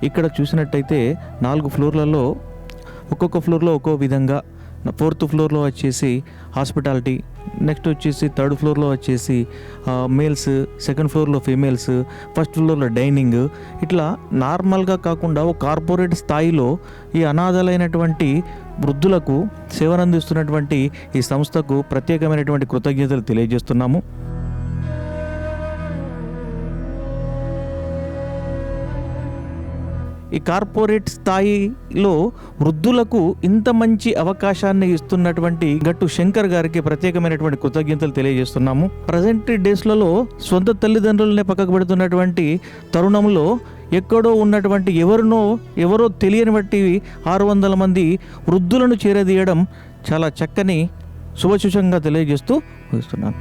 ఇక్కడ చూసినట్టయితే 4 ఫ్లోర్లలో ఒక్కొక్క ఫ్లోర్లో ఒక్కో విధంగా, 4th ఫ్లోర్లో వచ్చేసి హాస్పిటాలిటీ, నెక్స్ట్ వచ్చేసి 3rd ఫ్లోర్లో వచ్చేసి మేల్స్, 2nd ఫ్లోర్లో ఫీమేల్స్, 1st ఫ్లోర్లో డైనింగ్, ఇట్లా నార్మల్గా కాకుండా ఒక కార్పొరేట్ స్థాయిలో ఈ అనాథలైనటువంటి వృద్ధులకు సేవనందిస్తున్నటువంటి ఈ సంస్థకు ప్రత్యేకమైనటువంటి కృతజ్ఞతలు తెలియజేస్తున్నాము. ఈ కార్పొరేట్ స్థాయిలో వృద్ధులకు ఇంత మంచి అవకాశాన్ని ఇస్తున్నటువంటి గట్టు శంకర్ గారికి ప్రత్యేకమైనటువంటి కృతజ్ఞతలు తెలియజేస్తున్నాము. ప్రజెంట్ డేస్లలో సొంత తల్లిదండ్రులనే పక్కకు పెడుతున్నటువంటి తరుణంలో ఎక్కడో ఉన్నటువంటి ఎవరో తెలియని బట్టి 600 మంది వృద్ధులను చేరదీయడం చాలా చక్కని శుభసూచకంగా తెలియజేస్తూ ముగిస్తున్నాను.